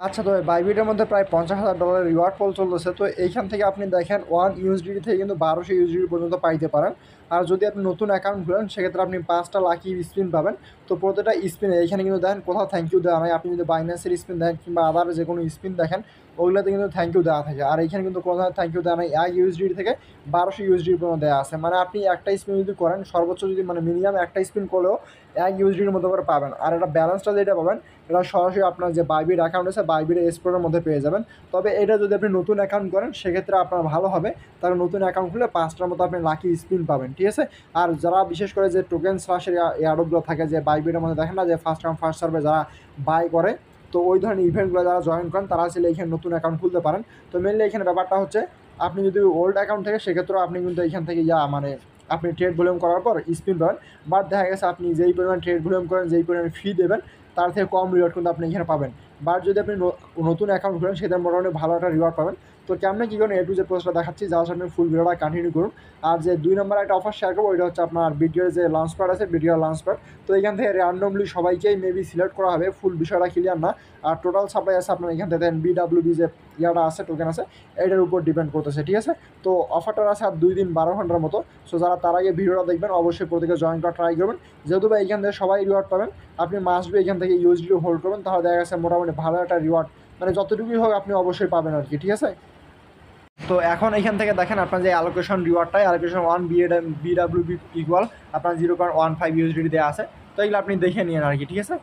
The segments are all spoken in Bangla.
আচ্ছা, তো বাইবিটের মধ্যে প্রায় $50,000 রিওয়ার্ড পোল চলতেছে। তো এইখান থেকে আপনি দেখেন 1 ইউএসডিটি থেকে কিন্তু 1200 ইউএসডিটি পর্যন্ত পাইতে পারেন। আর যদি আপনি নতুন অ্যাকাউন্ট খুলেন সেক্ষেত্রে আপনি 5টা লাকি স্পিন পাবেন। তো প্রতিটা স্পিনে এইখানে কিন্তু দেখেন কোথাও থ্যাংক ইউ দেওয়া নাই। আপনি যদি বাইন্যান্সের স্পিন দেখেন কিংবা আদার যে কোনো স্পিন দেখেন ওগুলোতে কিন্তু থ্যাংক ইউ দেওয়া থাকে। আর এইখানে কিন্তু কোনো ধরনের থ্যাংক ইউ দেওয়া নাই। 1 ইউএসডিটি থেকে 1200 ইউএসডিটি পর্যন্ত দেওয়া আছে। মানে আপনি একটা স্পিন যদি করেন সর্বোচ্চ যদি মানে মিনিমাম একটা স্পিন করলেও 1 ইউএসডিটির মতো করে পাবেন। আর এটা ব্যালেন্সটা যেটা পাবেন এটা সরাসরি আপনার যে বাইবিট অ্যাকাউন্ট আছে বাইবিট এক্সপ্লোরের মধ্যে পেয়ে যাবেন। তবে এটা যদি আপনি নতুন অ্যাকাউন্ট করেন সেক্ষেত্রে আপনার ভালো হবে, তাহলে নতুন অ্যাকাউন্ট খুলে 5টার মতো আপনি লাকি স্পিন পাবেন, ঠিক আছে। আর যারা বিশেষ করে যে টোকেন স্ল্যাশের এয়ারড্রপগুলো থাকে যে বাইবিটের মধ্যে দেখেন না যে ফার্স্ট কাম ফার্স্ট সার্ভে যারা বাই করে, তো ওই ধরনের ইভেন্টগুলো যারা জয়েন করেন তারা আসলে এখানে নতুন অ্যাকাউন্ট খুলতে পারেন। তো মেনলি এখানে ব্যাপারটা হচ্ছে আপনি যদি ওল্ড অ্যাকাউন্ট থেকে সেক্ষেত্রেও আপনি কিন্তু এখান থেকে মানে আপনি ট্রেড ভলিউম করার পর স্পিন পাবেন। বাট দেখা গেছে আপনি যেই পরিমাণ ট্রেড ভলিউম করেন, যেই পরিমাণ ফি দেবেন তার থেকে কম রিওয়ার্ড কিন্তু আপনি এখানে পাবেন। বাট যদি আপনি নতুন অ্যাকাউন্ট খোলেন সেটা মোটামুটি ভালো একটা রিওয়ার্ড পাবেন। তো কেমনে কী করেন টু যে প্রসেসটা দেখাচ্ছি, যাওয়ার সামনে ফুল ভিডিওটা কন্টিনিউ করুন। আর যে 2 নম্বরে একটা অফার শেয়ার করবো ওইটা হচ্ছে আপনার ভিডিওর যে লঞ্চ প্যাড আছে, ভিডিও লঞ্চ প্যাড। তো এখান থেকে র্যান্ডমলি সবাইকেই মেবি সিলেক্ট করা হবে, ফুল বিষয়টা ক্লিয়ার না। আর টোটাল সাপ্লাই আছে আপনার এখান থেকে দেন বিডাব্লিউবি যে ইয়াটা আছে টোকেন আছে এটার উপর ডিপেন্ড করতেছে, ঠিক আছে। তো অফারটা আছে আর 2 দিন 12 ঘন্টার মতো। সো যারা তার আগে ভিডিওটা দেখবেন অবশ্যই প্রত্যেকে জয়েন করা ট্রাই করবেন, যেহেতু বা এখান থেকে সবাই রিওয়ার্ড পাবেন। আপনি মাস্ট বি এখান থেকে ইউএসডি হোল্ড করবেন, তাহলে দেখা গেছে মোটামুটি ভালো একটা রিওয়ার্ড মানে যতটুকুই হোক আপনি অবশ্যই পাবেন আর কি, ঠিক আছে। তো এখন এখান থেকে দেখেন আপনার যে অ্যালোকেশন রিওয়ার্ডটাই অ্যালোকেশন 1 বিডাব্লিউবি ইকুয়াল আপনার 0.15 ইউএসডি দেওয়া আছে। তো এগুলো আপনি দেখে নিন আর কি, ঠিক আছে।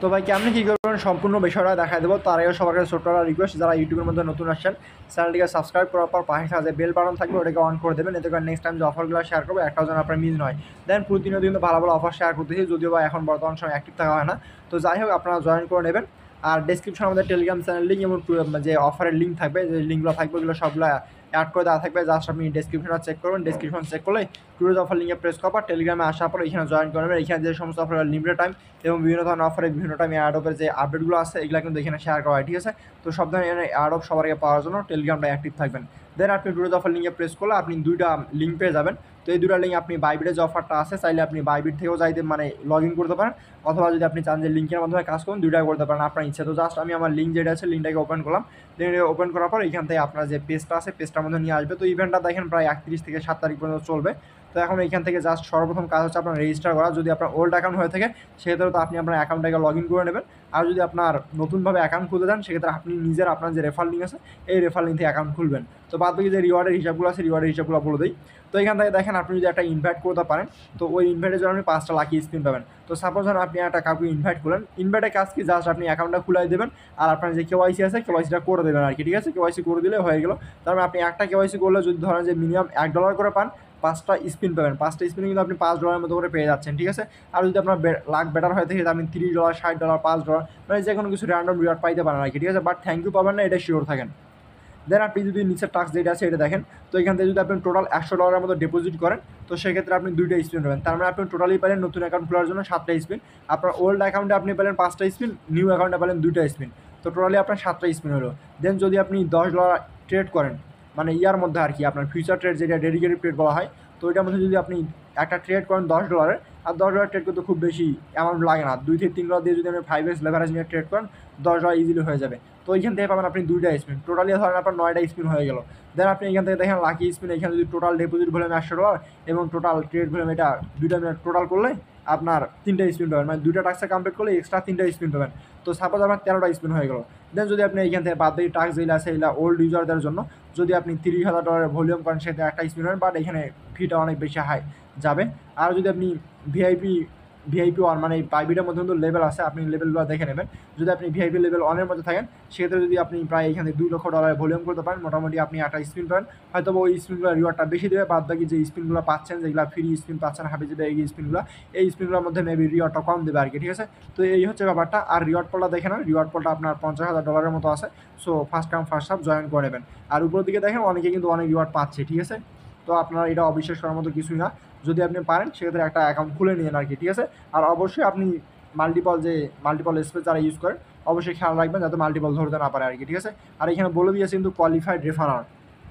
তো ভাই কেমনি কী করবেন সম্পূর্ণ বিষয়টা দেখা দেবো। তার আগে সবার কাছে ছোট্ট একটা রিকোয়েস্ট, যারা ইউটিউবের মধ্যে নতুন আসছেন চ্যানেলটিকে সাবস্ক্রাইব করার পর পাশে যে বেল বাটন থাকবে ওটাকে অন করে দেবেন, এতে করে নেক্সট টাইম যে অফারগুলো শেয়ার করবো একটাও যেন আপনার মিস নয়। দেন প্রতিদিনও কিন্তু ভালো ভালো অফার শেয়ার করতেছি, যদিও বা এখন বর্তমান সময় অ্যাক্টিভ থাকা হয় না। তো যাই হোক আপনারা জয়েন করে নেবেন। আর ডেসক্রিপশনে আমাদের টেলিগ্রাম চ্যানেল লিঙ্ক এবং যে অফারের লিঙ্ক থাকবে, যে লিঙ্কগুলো থাকবে ওগুলো সবগুলো অ্যাড করে দেওয়া থাকবে। জাস্ট আপনি ডেসক্রিপশনটা চেক করবেন, ডেসক্রিপশন চেক করলে টুডেজ অফার লিঙ্কে প্রেস করার পর টেলিগ্রামে আসার পর এখানে জয়েন করবেন। এখানে যে সমস্ত অফার লিমিটেড টাইম এবং বিভিন্ন ধরনের অফারে বিভিন্ন টাইমে অ্যাডপের যে আপডেটগুলো আছে এগুলো কিন্তু এখানে শেয়ার করা হয়, ঠিক আছে। তো সব ধরনের অ্যাডপ সবার আগে পাওয়ার জন্য টেলিগ্রামটা অ্যাক্টিভ থাকবেন। দেন আপনি টুডেজ অফার লিঙ্কে প্রেস করলে আপনি 2টা লিঙ্ক পেয়ে যাবেন। তো এই 2টা লিঙ্ক আপনি বাইবিটের যে অফারটা আছে চাইলে আপনি বাইবিট থেকেও যাইতে মানে লগ ইন করতে পারেন, অথবা যদি আপনি চান যে লিঙ্কের মাধ্যমে কাজ করুন 2টাই করতে পারেন আপনার ইচ্ছা। তো জাস্ট আমি আমার লিঙ্ক যেটা আছে লিঙ্কটাকে ওপেন করলাম। লিঙ্কটাকে ওপেন করার পর এখান থেকে আপনার যে পেজটা আছে পেজটার মধ্যে নিয়ে আসবে। তো ইভেন্টটা দেখেন প্রায় 31 থেকে 7 তারিখ পর্যন্ত চলবে। তো এখন এইখান থেকে জাস্ট সর্বপ্রথম কাজ হচ্ছে আপনার রেজিস্টার করা। যদি আপনার ওল্ড অ্যাকাউন্ট হয়ে থাকে সেক্ষেত্রে তো আপনি আপনার অ্যাকাউন্টটাকে লগ ইন করে নেবেন। আর যদি আপনার নতুনভাবে অ্যাকাউন্ট খুলতে দেন সেক্ষেত্রে আপনি নিজের আপনার যে রেফার লিঙ্ক আছে এই রেফার লিঙ্ক থেকে অ্যাকাউন্ট খুলবেন। তো বাদ বাকি যে রিওয়ার্ডের হিসাবগুলো আছে রিওয়ার্ডের হিসাবগুলো বলে দিই। তো এখান থেকে দেখেন আপনি যদি একটা ইনভাইট করতে পারেন তো ওই ইনভাইটের জন্য আপনি 5টা লাকি স্পিন পাবেন। তো সাপোজ ধরুন আপনি একটা কাউকে ইনভাইট করলেন, ইনভাইটের কাজ কি জাস্ট আপনি অ্যাকাউন্টটা খুলাই দেবেন আর আপনার যে কেওয়াইসি আছে কেওয়াইসিটা করে দেবেন আর কি, ঠিক আছে। কেওয়াইসি করে দিলে হয়ে গেল। তারপরে আপনি একটা কেওয়াইসি করলে যদি ধরেন যে মিনিমাম $1 করে পান 5টা স্পিন পাবেন। 5টা স্পিনে কিন্তু আপনি $5 মতো করে পেয়ে যাচ্ছেন, ঠিক আছে। আর যদি আপনার লাখ বেটার হয়ে থাকে আপনি $30, $60, $5 মানে যে কোনো কিছু র্যান্ডম রিওয়ার্ড পাইতে পারেন আর কি, ঠিক আছে। বাট থ্যাংক ইউ পাবেন না, এটা শিওর থাকেন। দেন আপনি যদি নিচের টাস্ক যেটা আছে এটা দেখেন, তো এখান থেকে যদি আপনি টোটাল $100 মতো ডিপোজিট করেন তো সেক্ষেত্রে আপনি 2টা স্পিন পাবেন। তার মানে আপনি টোটালি পেলেন নতুন অ্যাকাউন্ট খোলার জন্য 7টা স্পিন। আপনার ওল্ড অ্যাকাউন্টে আপনি পেলেন 5টা স্পিন, নিউ অ্যাকাউন্টে পেলেন 2টা স্পিন। তো টোটালি আপনার 7টা স্পিন হলো। দেন যদি আপনি $10 ট্রেড করেন মানে ইয়ার মধ্যে আর কি, আপনার ফিউচার ট্রেড যেটা ডেডিকেটেড ট্রেড বলা হয়, তো ওইটার মধ্যে যদি আপনি একটা ট্রেড করেন $10 আর $10 ট্রেড করতে খুব বেশি অ্যামাউন্ট লাগে না, $2 থেকে $3 দিয়ে যদি আপনি 5x লেভারেজ নিয়ে ট্রেড করেন $10 ইজিলি হয়ে যাবে। তো এইখান থেকে পাবেন আপনি 2টা স্পিন, টোটালি ধরেন আপনার 9টা স্পিন হয়ে গেল। দেন আপনি এখান থেকে দেখেন লাকি স্পিন, এখানে যদি টোটাল ডিপোজিট ভলিউম $100 এবং টোটাল ট্রেড ভলিউম এটা 2টা মিনিট টোটাল করলে আপনার 3টা স্পিন পাবেন, মানে 2টা টাস্কে কমপ্লিট করলে এক্সট্রা 3টা স্পিন পাবেন। তো সাপোজ আপনার 13টা স্পিন হয়ে গেল। দেন যদি আপনি এইখান থেকে বাদ বাকি টাস্ক যেগুলো আছে এগুলো ওল্ড ইউজারদের জন্য, যদি আপনি $30,000 ভলিউম করেন সেটা একটা স্পিন পাবেন, বাট এখানে ফিটা অনেক বেশি হাই যাবে। আর যদি আপনি ভিআইপি 1 মানে বাইবিটের মধ্যে কিন্তু লেভেল আছে, আপনি লেভেলগুলো দেখে নেবেন। যদি আপনি ভিআইপি লেভেল 1-এর মধ্যে থাকেন সেক্ষেত্রে যদি আপনি প্রায় এখানে $2 লক্ষ ভলিউম করতে পারেন মোটামুটি আপনি একটা স্পিন পাবেন। হয়তো ওই স্পিনগুলো রিওয়ার্ডটা বেশি দেবে, বাদ বাকি যে স্পিনগুলো পাচ্ছেন যেগুলো ফ্রি স্পিন পাচ্ছেন হাবিজাবি এই স্পিনগুলো, এই স্পিনগুলোর মধ্যে মেবি রিওয়ার্ডটা কম দেবে আর কি, ঠিক আছে। তো এই হচ্ছে ব্যাপারটা। আর রিওয়ার্ড পোলটা দেখে নেন, রিওয়ার্ড পোলটা আপনার $50,000 মতো আছে। So first come first serve join করে নেবেন। আর উপরের দিকে দেখেন অনেকে কিন্তু অনেক রিওয়ার্ড পাচ্ছে, ঠিক আছে। তো আপনার এটা অবিশ্বাস করার মতো কিছুই না, যদি আপনি পারেন সেক্ষেত্রে একটা অ্যাকাউন্ট খুলে নিন আর কি, ঠিক আছে। আর অবশ্যই আপনি মাল্টিপল স্পেস যারা ইউজ করেন অবশ্যই খেয়াল রাখবেন যাতে মাল্টিপল ধরতে না পারে আর কি, ঠিক আছে। আর এখানে বলে দিয়েছে কিন্তু কোয়ালিফাইড রেফারার,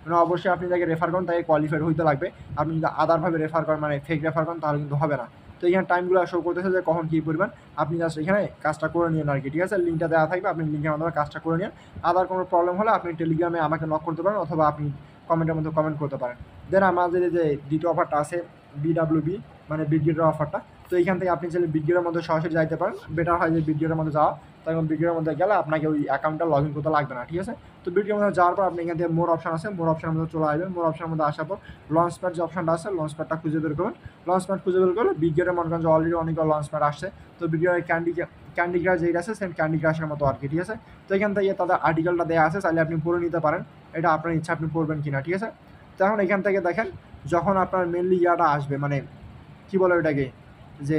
মানে অবশ্যই আপনি যাকে রেফার করেন তাকে কোয়ালিফাইড হইতে লাগবে। আপনি যদি আদারভাবে রেফার করেন মানে ফেক রেফার করেন তাহলে কিন্তু হবে না। তো এখানে টাইমগুলো শো করতেছে যে কখন কী পরিমাণ। আপনি জাস্ট এখানে কাজটা করে নিন আর কি, ঠিক আছে। লিঙ্কটা দেওয়া থাকবে, আপনি লিঙ্কের মাধ্যমে কাজটা করে নিন। আদার কোনো প্রবলেম হলে আপনি টেলিগ্রামে আমাকে নক করতে পারেন, অথবা আপনি কমেন্টের মধ্যে কমেন্ট করতে পারেন। দেন আমাদের যে দ্বিতীয় অফারটা আছে বিডাব্লিউবি মানে বিটগেটের অফারটা, তো এইখান থেকে আপনি চাইলে বিটগেটের মধ্যে সরাসরি যাইতে পারেন। বেটার হয় যে বিটগেটের মধ্যে যাওয়া, তখন বিটগেটের মধ্যে গেলে আপনাকে ওই অ্যাকাউন্টটা লগ ইন করতে লাগবে না, ঠিক আছে। তো বিটগেটের মধ্যে যাওয়ার পর আপনি এখান থেকে মোর অপশন আছে, মোর অপশনের মধ্যে চলে আসবেন। মোর অপশনের মধ্যে আসার পর লঞ্চ প্যাড যে অপশনটা আছে, লঞ্চ প্যাডটা খুঁজে বের করবেন। লঞ্চ প্যাড খুঁজে বের করলে বিটগেটের মনে করেন যে অলরেডি অনেকগুলো লঞ্চ প্যাড আসছে। তো বিটগেটের ক্যান্ডি ক্রাশ যেটা আছে সেম ক্যান্ডি ক্রাশের মতো আর কি, ঠিক আছে। তো এখান থেকে তাদের আর্টিকেলটা দেওয়া আছে, চাইলে আপনি পড়ে নিতে পারেন, এটা আপনার ইচ্ছা আপনি পড়বেন কিনা, ঠিক আছে। তখন এখান থেকে দেখেন যখন আপনার মেনলি ইয়াটা আসবে, মানে কী বলে ওইটাকে, যে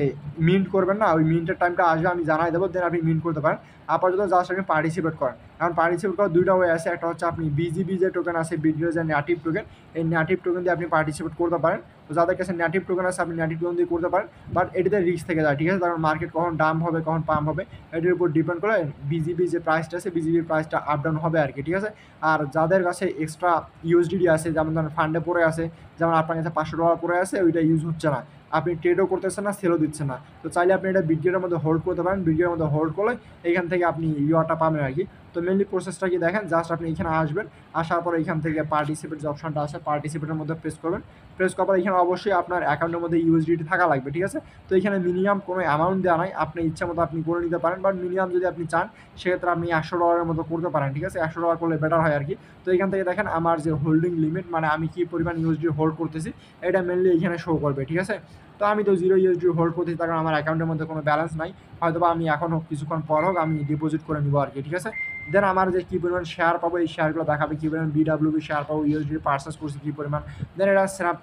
মিন্ট করবেন না, ওই মিন্টের টাইমটা আসবে, আমি জানাই দেবো, দেন আপনি মিন্ট করতে পারেন। আপাতত জাস্ট আপনি পার্টিসিপেট করেন। এখন পার্টিসিপেট করার দুইটা ওয়ে আছে, একটা হচ্ছে আপনি বিজিবি যে টোকেন আছে, বিটগেটের যে নেটিভ টোকেন, এই নেটিভ টোকেন দিয়ে আপনি পার্টিসিপেট করতে পারেন। তো যাদের কাছে নেটিভ টোকেন আছে আপনি নেটিভ টোকেন দিয়ে করতে পারেন, বাট এটিতে রিস্ক থেকে যায়, ঠিক আছে। কারণ মার্কেট কখন ডাম্প হবে কখন পাম্প হবে এটির উপর ডিপেন্ড করে বিজিবি যে প্রাইসটা আছে, বিজিবির প্রাইসটা আপ ডাউন হবে আর কি, ঠিক আছে। আর যাদের কাছে এক্সট্রা ইউএসডিডি আছে, যেমন ধরেন ফান্ডে পড়ে আছে, যেমন আপনার কাছে $500 পড়ে আছে, ওইটা ইউজ হচ্ছে না, আপনি ট্রেডও করতেছেন না, সেলও দিচ্ছেন না, তো চাইলে আপনি এটা বিটগেটের মধ্যে হোল্ড করতে পারেন। বিটগেটের মধ্যে হোল্ড করলে এখান থেকে আপনি রিওয়ার্ডটা পাবেন আর কি। তো মেনলি প্রসেসটা কি দেখেন, জাস্ট আপনি এখানে আসবেন, আসার পর এখান থেকে পার্টিসিপেট যে অপশনটা আছে, পার্টিসিপেটের মধ্যে প্রেস করবেন। প্রেস করার পর এখানে অবশ্যই আপনার অ্যাকাউন্টের মধ্যে ইউএসডিটি থাকা লাগবে, ঠিক আছে। তো এখানে মিনিমাম কোনো অ্যামাউন্ট দেওয়া নাই, আপনি ইচ্ছা মতো আপনি করে নিতে পারেন, বাট মিনিমাম যদি আপনি চান সেক্ষেত্রে আপনি $100 মতো করতে পারেন, ঠিক আছে। $100 করলে বেটার হয় আর কি। তো এখান থেকে দেখেন আমার যে হোল্ডিং লিমিট, মানে আমি কী পরিমাণ ইউএসডি হোল্ড করতেছি, এটা মেনলি এখানে শো করবে, ঠিক আছে। তো আমি তো 0 ইউএসডি হোল্ড করতেছি, তার কারণ আমার অ্যাকাউন্টের মধ্যে কোনো ব্যালেন্স নাই, হয়তো বা আমি এখন হোক কিছুক্ষণ পর হোক আমি ডিপোজিট করে নিব আর কি, ঠিক আছে। দেন আমার যে কী পরিমাণ শেয়ার পাবো, এই শেয়ারগুলো দেখাবে, কী পরিমাণ বিডাব্লিউবি শেয়ার পাবো, ইউএসডি পারচেস করছি কী পরিমাণ। দেন এটা স্ন্যাপ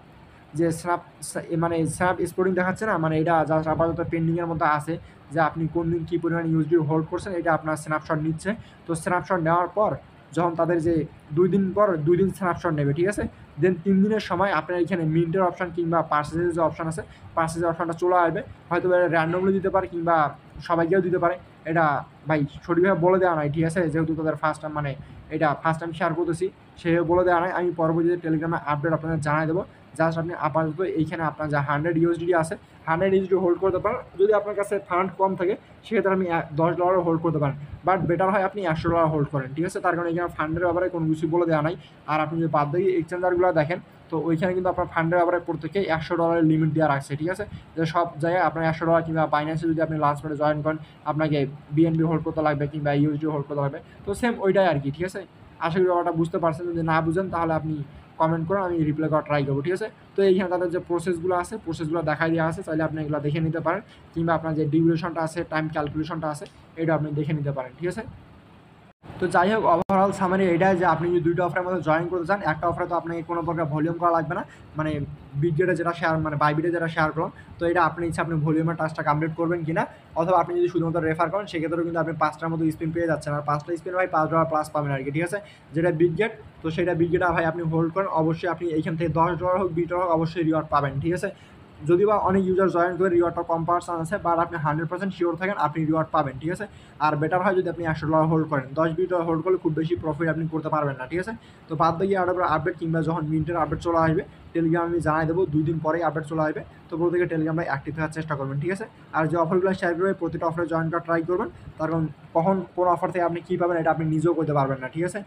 যে মানে স্ন্যাপ এক্সপোর্টিং দেখাচ্ছে না, মানে এটা জাস্ট আপাতত পেন্ডিংয়ের মধ্যে আছে, যে আপনি কোন দিন কী পরিমাণ ইউএসডি হোল্ড করছেন এটা আপনার স্ন্যাপশট নিচ্ছে। তো স্ন্যাপশট নেওয়ার পর যখন তাদের যে 2 দিন পর 2 দিন স্ন্যাপশট নেবে, ঠিক আছে। দেন 3 দিনের সময় আপনার এখানে মিন্টের অপশান কিংবা পার্সেসের যে অপশান আছে, পার্সেসের অপশানটা চলে আসবে। হয়তো এটা র্যান্ডমলি দিতে পারে কিংবা সবাইকেও দিতে পারে, এটা ভাই সঠিকভাবে বলে দেওয়া নাই, ঠিক আছে। যেহেতু তাদের ফার্স্ট টাইম, মানে এটা ফার্স্ট টাইম শেয়ার করতেছি, সেভাবে বলে দেওয়া নাই। আমি পরবর্তীতে টেলিগ্রামে আপডেট আপনাদের জানাই দেবো। জাস্ট আপনি আপাতত এইখানে আপনার যা 100 ইউএসডি আছে, 100 ইউএসডি হোল্ড করতে পারেন। যদি আপনার কাছে ফান্ড কম থাকে সেক্ষেত্রে আপনি $10 হোল্ড করতে পারেন, বাট বেটার হয় আপনি $100 হোল্ড করেন, ঠিক আছে। তার কারণে এখানে ফান্ডের ব্যাপারে কোনো কিছু বলে দেওয়া নাই। আর আপনি যদি বাদবাকি এক্সচেঞ্জারগুলো দেখেন, তো ওইখানে কিন্তু আপনার ফান্ডের ব্যাপারে প্রত্যেকে $100 লিমিট দেওয়া রাখছে, ঠিক আছে। যে সব জায়গায় আপনার $100 কিংবা বাইন্যান্সে যদি আপনি লাঞ্চ প্যাডে জয়েন করেন, আপনাকে বিএনবি হোল্ড করতে লাগবে কিংবা ইউএসডি হোল্ড করতে লাগবে, তো সেম ওইটাই আর কি, ঠিক আছে। আশা করি ব্যাপারটা বুঝতে পারছেন। যদি না বুঝেন তাহলে আপনি কমেন্ট করুন, আমি রিপ্লাই করার ট্রাই করবো, ঠিক আছে। তো এইখানে তাদের যে প্রসেসগুলো আছে, প্রসেসগুলো দেখাই দেওয়া আছে, চাইলে আপনি এগুলো দেখে নিতে পারেন, কিংবা আপনার যে ডিউরেশনটা আছে, টাইম ক্যালকুলেশনটা আছে, এটা আপনি দেখে নিতে পারেন, ঠিক আছে। তো যাই হোক, ওভারঅল সামারি এটাই যে আপনি যদি 2টা অফারের মধ্যে জয়েন করতে চান, একটা অফারে তো আপনাকে কোনো প্রকার ভলিউম করা লাগবে না, মানে বিটগেটে যেটা শেয়ার, মানে বাইবিটে যেটা শেয়ার করুন, তো এটা আপনি ইচ্ছা আপনি ভলিউমের টাস্কটা কমপ্লিট করবেন কিনা, অথবা আপনি যদি শুধুমাত্র রেফার করেন সেক্ষেত্রেও কিন্তু আপনি 5টার মতো স্পিন পেয়ে যাচ্ছেন, আর 5টা স্পিন ভাই $5 প্লাস পাবেন আর কি, ঠিক আছে। যেটা বিটগেট, তো সেটা বিটগেটে ভাই আপনি হোল্ড করেন, অবশ্যই আপনি এইখান থেকে $10 হোক $20 হোক অবশ্যই রিওয়ার্ড পাবেন, ঠিক আছে। যদি বা অনেক ইউজার জয়েন করে রিওয়ার্ডটা কম পাওয়ার চান্স আছে, বাট আপনি 100% শিওর থাকেন আপনি রিওয়ার্ড পাবেন, ঠিক আছে। আর বেটার হয় যদি আপনি $100 হোল্ড করেন, $10-20 হোল্ড করলে খুব বেশি প্রফিট আপনি করতে পারবেন না, ঠিক আছে। তো বাদ বাকি আপডেট কিংবা যখন মিন্টের আপডেট চলে আসবে টেলিগ্রাম আমি জানাই দেবো, 2 দিন পরেই আপডেট চলে আসবে। তো প্রত্যেকে টেলিগ্রামে অ্যাক্টিভ থাকার চেষ্টা করবেন, ঠিক আছে। আর যে অফারগুলো শেয়ার করবে প্রতিটা অফারে জয়েন করা ট্রাই করবেন, কারণ কখন কোন অফার থেকে আপনি কী পাবেন এটা আপনি নিজেও করতে পারবেন না, ঠিক আছে।